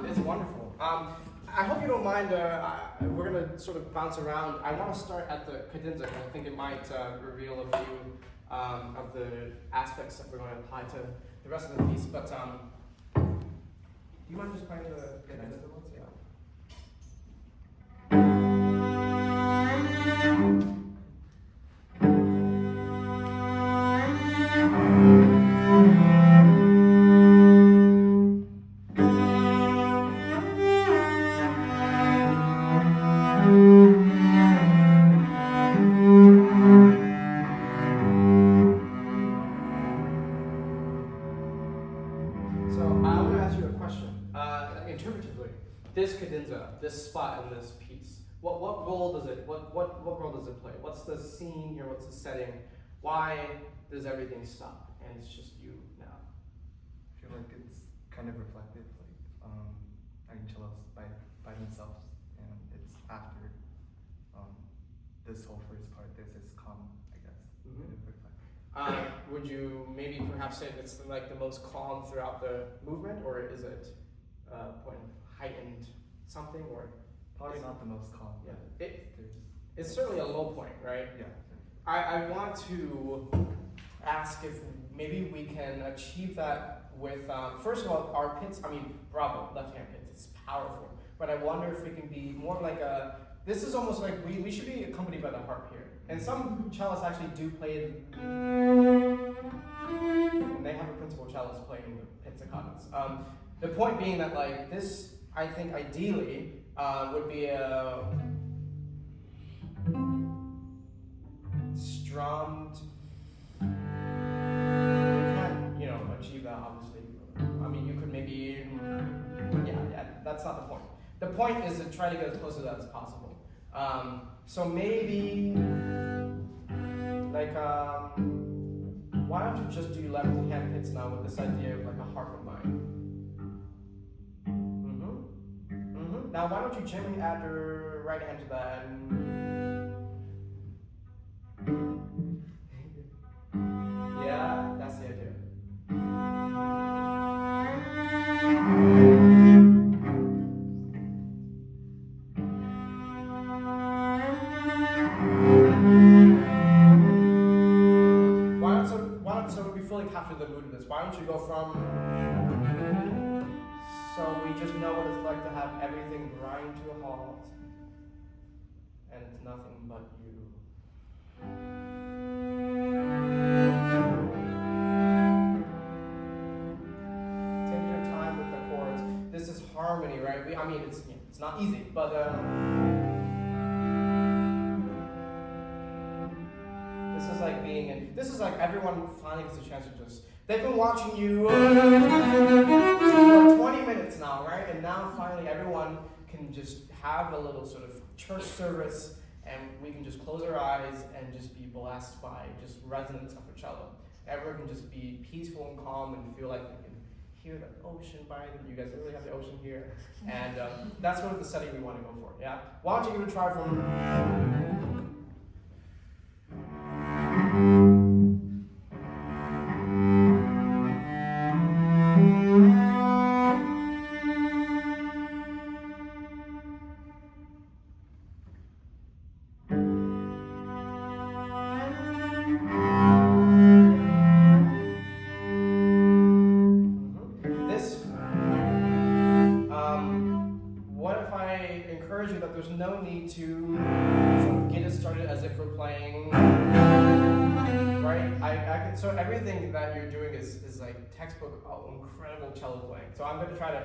It's wonderful. I hope you don't mind, we're going to sort of bounce around. I want to start at the cadenza, because I think it might reveal a few of the aspects that we're going to apply to the rest of the piece. But do you mind just playing the cadenza once? Yeah. This cadenza, this spot in this piece, what role does it, what role does it play? What's the scene here, what's the setting? Why does everything stop and it's just you now? I feel like it's kind of reflective, like themselves, and it's after this whole first part. There's this calm, I guess. Would you maybe perhaps say it's like the most calm throughout the movement, or is it point of heightened something, or probably not the most calm? Yeah, it's certainly a low point, right? Yeah. I want to ask if maybe we can achieve that with first of all our pits. I mean, bravo, left hand pits. It's powerful, but I wonder if it can be more like a. This is almost like we should be accompanied by the harp here. And some cellists actually do play, and they have a principal cellist playing the pizzicatos. The point being that like this, I think ideally would be a strummed. You can't, achieve that obviously. I mean, you could maybe, yeah. That's not the point. The point is to try to get as close to that as possible. So maybe, like, why don't you just do left hand hits now with this idea of like a harp in mind? Now, why don't you gently add your right hand to that? Yeah, that's the idea. So we fully capture the mood of this. Why don't you go from, so we just know what it's like to have everything grind to a halt, and it's nothing but you. Take your time with the chords. This is harmony, right? I mean, it's not easy, but this is like everyone finally gets a chance to just. They've been watching you for 20 minutes now, right? And now finally everyone can just have a little sort of church service, and we can just close our eyes and just be blessed by just resonance of the cello. Everyone can just be peaceful and calm and feel like they can hear the ocean by them. You guys really have the ocean here, and that's sort of the setting we want to go for. Yeah. Why don't you give it a try from. There's no need to sort of get it started as if we're playing, right? So everything that you're doing is like textbook, incredible cello playing. So I'm going to try to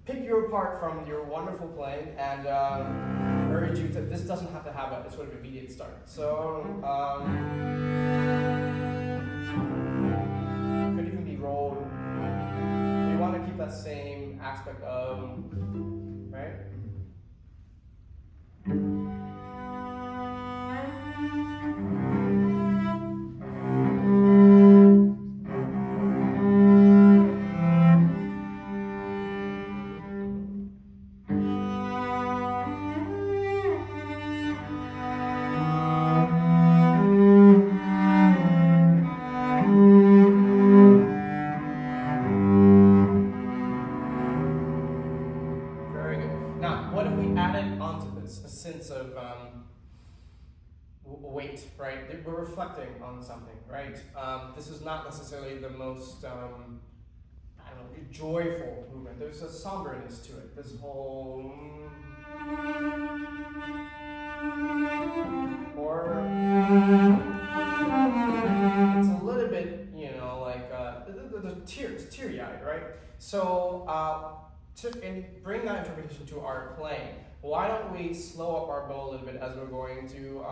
pick you apart from your wonderful playing and urge you to, this doesn't have to have a sort of immediate start. So, could even be rolled. You want to keep that same aspect of, right? Weight, right? We're reflecting on something, right? This is not necessarily the most, joyful movement. There's a somberness to it. This whole, or it's a little bit, like the teary-eyed, right? So to bring that interpretation to our playing. Why don't we slow up our bow a little bit as we're going to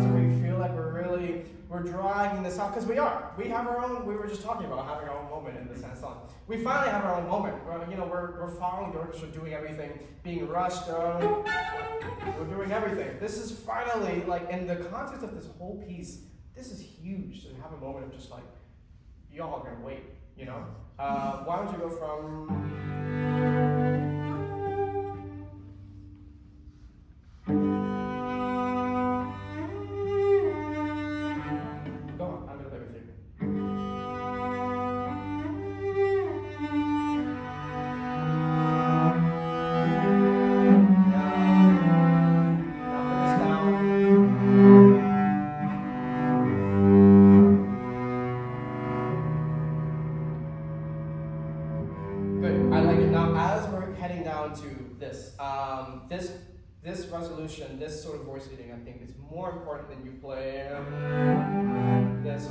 so we feel like we're dragging this out. because we are. We have our own. We were just talking about having our own moment in the sense song. We finally have our own moment. We're following the orchestra, doing everything, being rushed. We're doing everything. This is finally like in the context of this whole piece. This is huge to have a moment of just like, y'all are gonna wait. Why don't you go from? This resolution, this sort of voice leading, I think is more important than you play this.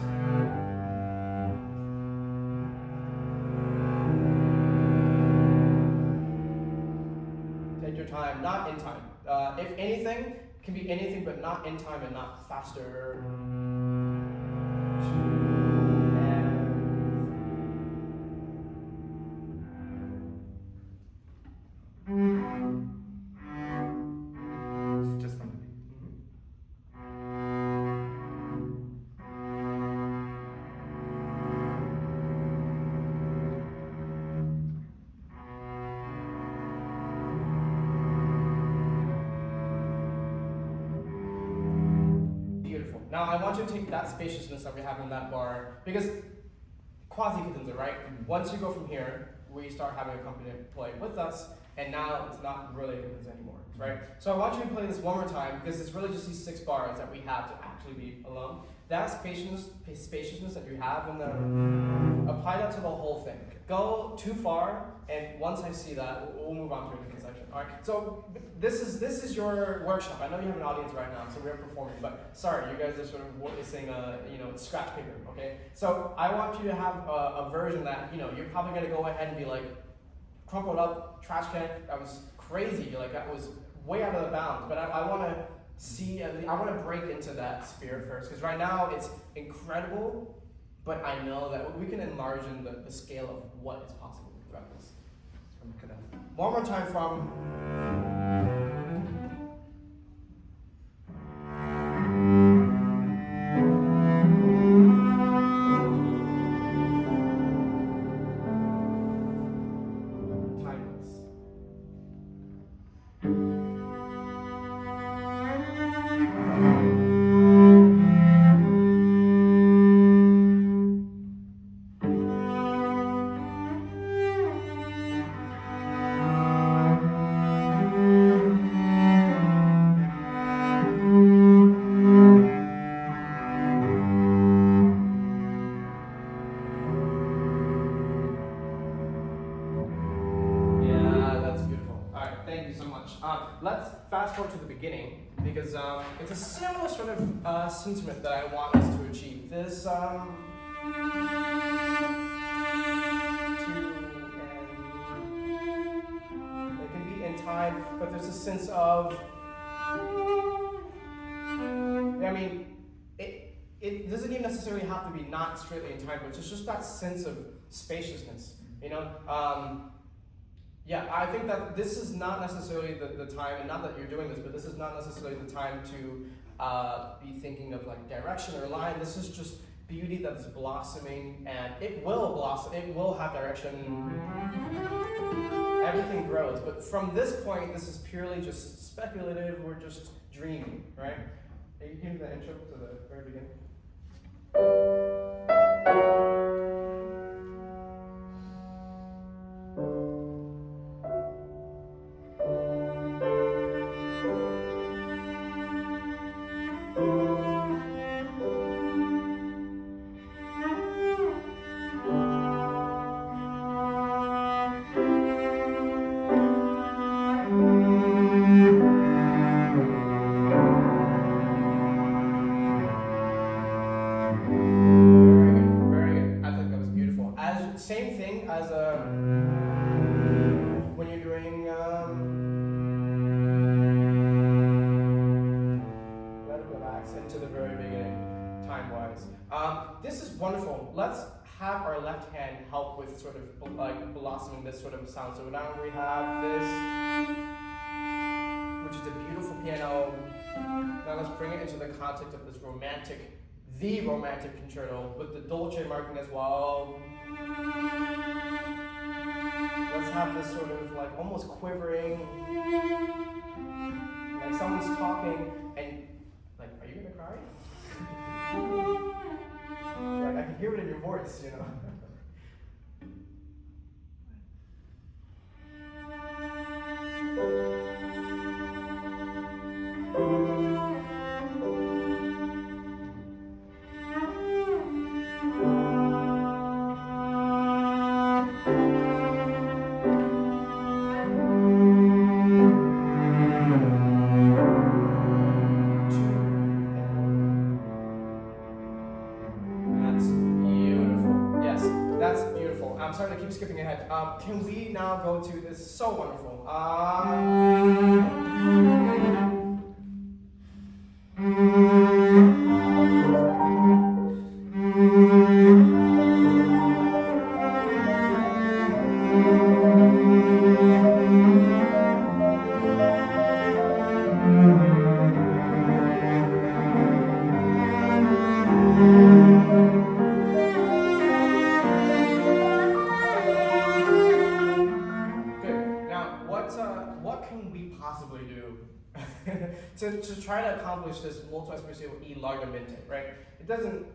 Take your time, not in time. If anything, can be anything, but not in time and not faster. Now I want you to take that spaciousness that we have in that bar, because quasi-cadenza, right? Once you go from here, we start having a accompaniment play with us, and now it's not really a cadenza anymore, right? So I want you to play this one more time, because it's really just these 6 bars that we have to actually be alone. That spaciousness that you have in the, apply that to the whole thing. Go too far, and once I see that, we'll move on to a different section. All right. So this is your workshop. I know you have an audience right now, so we're performing. But sorry, you guys are sort of witnessing scratch paper. Okay. So I want you to have a version that you're probably gonna go ahead and be like, crumpled up trash can. That was crazy. Like that was way out of the bounds. But I want to see. I want to break into that sphere first, because right now it's incredible. But I know that we can enlarge in the scale of what is possible throughout this. One more time from. Let's fast forward to the beginning, because it's a similar sort of sentiment that I want us to achieve. This it can be in time, but there's a sense of, it doesn't even necessarily have to be not straightly in time, but it's just that sense of spaciousness, Yeah, I think that this is not necessarily the time, and not that you're doing this, but this is not necessarily the time to be thinking of like direction or line. This is just beauty that's blossoming, and it will blossom, it will have direction. Everything grows, but from this point, this is purely just speculative, we're just dreaming, right? Can you give me the intro to the very beginning? Very good. wonderful. Let's have our left hand help with sort of like blossoming this sort of sound. So now we have this, which is a beautiful piano. Now let's bring it into the context of this romantic, the romantic concerto with the dolce marking as well. Let's have this sort of like almost quivering, like someone's talking and like, are you gonna cry? Like I can hear it in your voice, you know. I'm sorry to keep skipping ahead. Can we now go to this? So wonderful. What can we possibly do to try to accomplish this molto espressivo e largamente, right? It doesn't,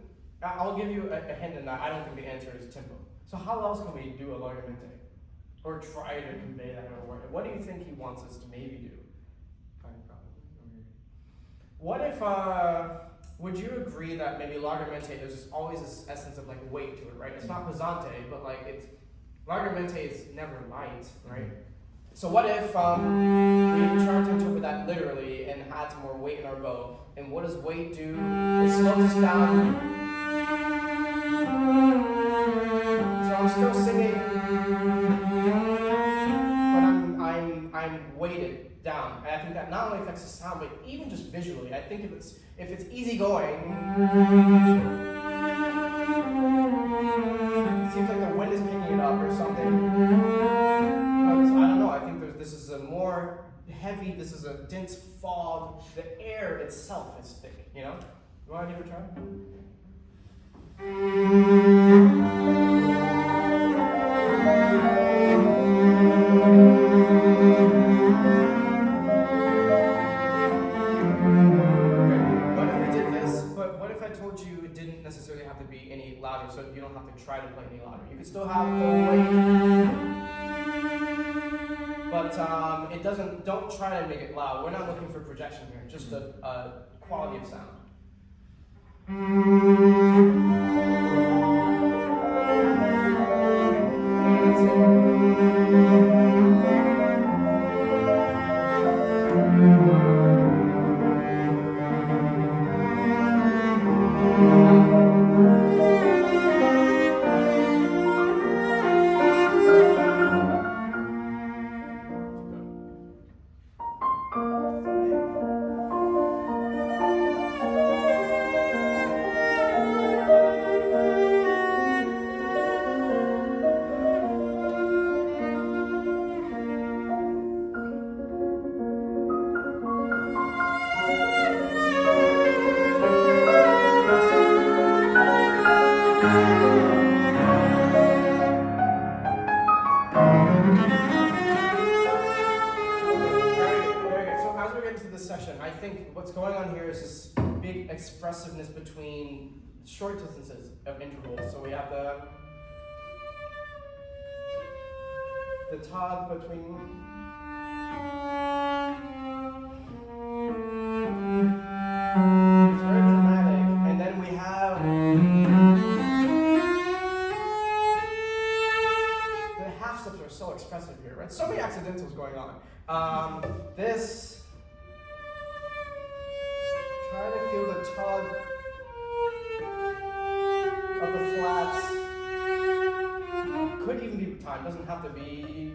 I'll give you a hint in that. I don't think the answer is tempo. So how else can we do a largamente? Or try to convey that in a word? What do you think he wants us to maybe do? What if, would you agree that maybe largamente, there's just always this essence of like weight to it, right? It's not pesante, but like it's, largamente is never light, right? So what if we try to interpret that literally and add some more weight in our bow? And what does weight do? It slows us down. So I'm still singing, but I'm weighted down. And I think that not only affects the sound, but even just visually. I think if it's easy going, it seems like the wind is picking it up or something. This is a more heavy, this is a dense fog. The air itself is thick, you know? You want to give it a try? What if we did this, but what if I told you it didn't necessarily have to be any louder, so you don't have to try to play any louder? You could still have the weight. But it doesn't, don't try to make it loud. We're not looking for projection here, just a quality of sound. Expressiveness between short distances of intervals. So we have the tog between it's very dramatic, and then we have the half steps are so expressive here, right? So many accidentals going on. This. Try to feel the tug of the flats. Could even be time, doesn't have to be.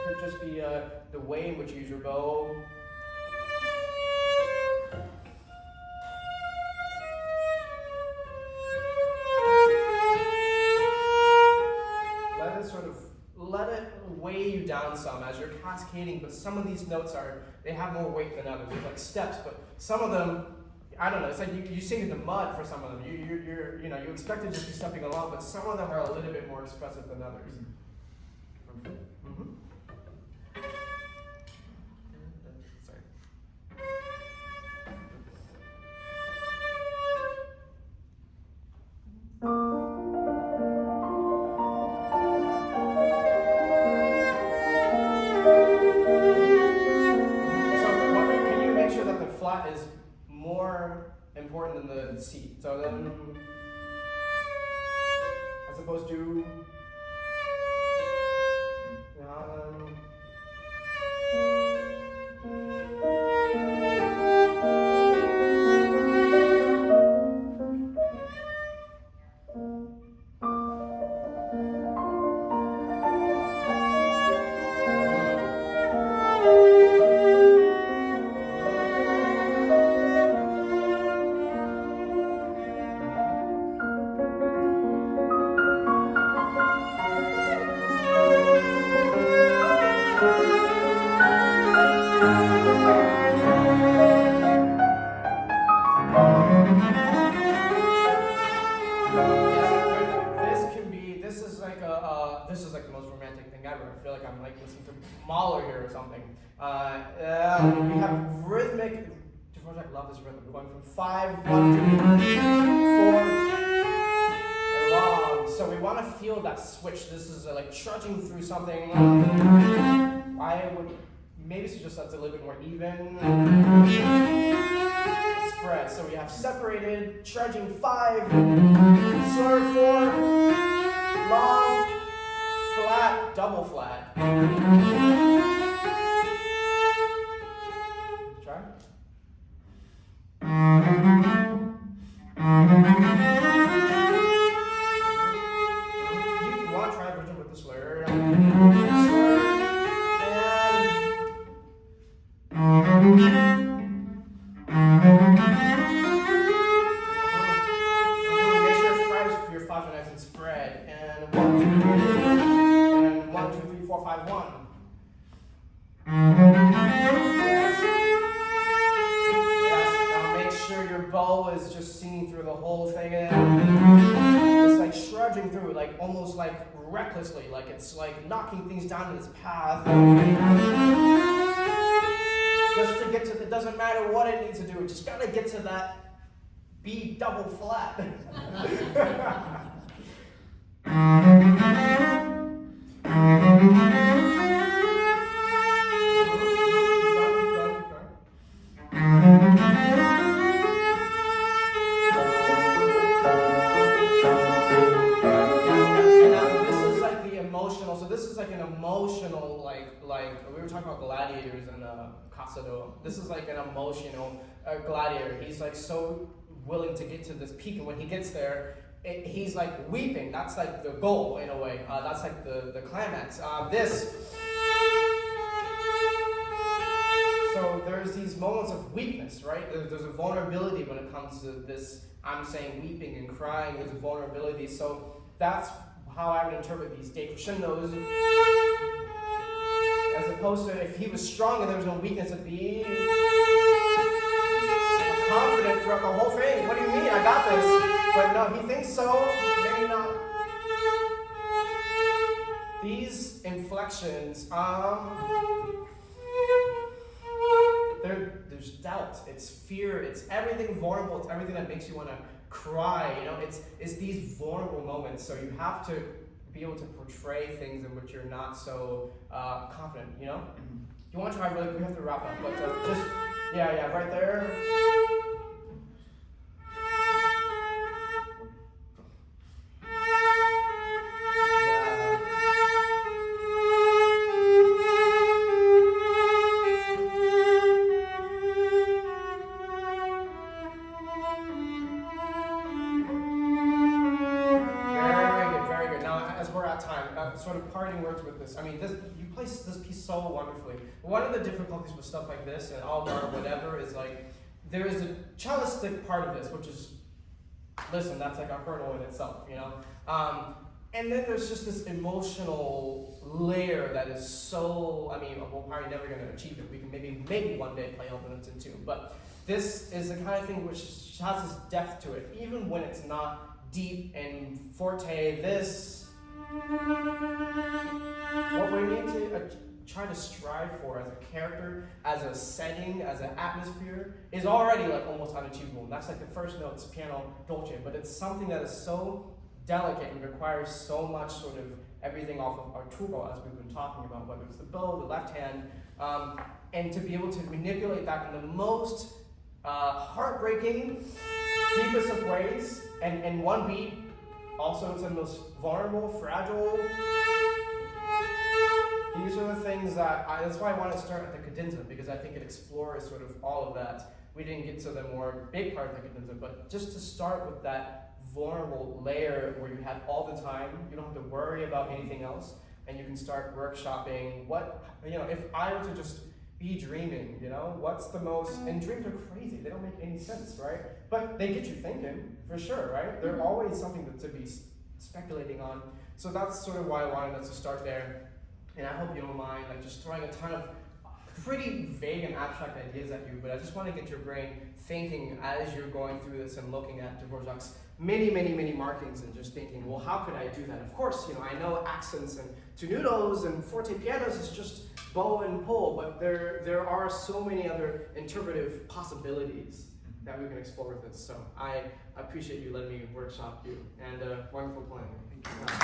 Could just be the way in which you use your bow. some of these notes they have more weight than others. They're like steps, but some of them, I don't know. It's like you sing in the mud for some of them. You expect to just be stepping along, but some of them are a little bit more expressive than others. Mm-hmm. Sorry. Can you make sure that the flat is more important than the C? So then, as opposed to, this is like the most romantic thing ever. I feel like I'm like listening to Mahler here or something. We have rhythmic. dvorak love this rhythm. We're going from 5, 1, 2, 4, long. So we want to feel that switch. This is like trudging through something. I would maybe suggest that's a little bit more even. Spread. So we have separated, trudging 5, slur 4, long, flat, double flat. Try. You want to try a version with the slur. Make sure your fives are nice and spread. And 1, 2, 3, and 1, 2, 3, 4, 5, 1. Yes. Now make sure your bow is just singing through the whole thing. And it's like trudging through, like almost like recklessly, like it's like knocking things down in its path. Just to get to, it doesn't matter what it needs to do, it just gotta get to that B double flat. So this is like an emotional, like we were talking about gladiators and Casado. This is like an emotional gladiator. He's like so willing to get to this peak, and when he gets there, he's like weeping. That's like the goal in a way. That's like the climax. So there's these moments of weakness, right? There's a vulnerability when it comes to this. I'm saying weeping and crying. There's a vulnerability. So that's how I would interpret these decrescendos, as opposed to if he was strong and there was no weakness, it'd be confident throughout the whole thing. What do you mean? I got this. But no, he thinks so. Maybe not. These inflections, there's doubt. It's fear. It's everything vulnerable. It's everything that makes you want to cry, you know, it's these vulnerable moments, so you have to be able to portray things in which you're not so confident, you know? You want to try really, we have to wrap up, but just, yeah, right there. Sort of parting words with this. I mean, you play this piece so wonderfully. One of the difficulties with stuff like this and Algar or whatever is like there is a cellistic part of this, which is, listen, that's like a hurdle in itself, you know. And then there's just this emotional layer that is so, I mean, we're probably never going to achieve it. We can maybe one day play elements in tune. But this is the kind of thing which has this depth to it, even when it's not deep and forte. This, what we need to try to strive for as a character, as a setting, as an atmosphere, is already like almost unachievable. That's like the first note, it's piano dolce, but it's something that is so delicate and requires so much sort of everything off of Arturo, as we've been talking about, whether it's the bow, the left hand, and to be able to manipulate that in the most heartbreaking, deepest of ways, and one beat, also it's the most vulnerable, fragile. These are the things that's why I want to start at the cadenza, because I think it explores sort of all of that. We didn't get to the more big part of the cadenza, but just to start with that vulnerable layer where you have all the time, you don't have to worry about anything else, and you can start workshopping what, if I were to just be dreaming, what's the most, and dreams are crazy, they don't make any sense, right? But they get you thinking, for sure, right? They're always something to be speculating on. So that's sort of why I wanted us to start there, and I hope you don't mind, like just throwing a ton of pretty vague and abstract ideas at you, but I just want to get your brain thinking as you're going through this and looking at Dvorak's many markings and just thinking, well, how could I do that? Of course, I know accents and tenutos and forte pianos is just bow and pull, but there are so many other interpretive possibilities that we can explore with this. So I appreciate you letting me workshop you, and wonderful playing. Thank you.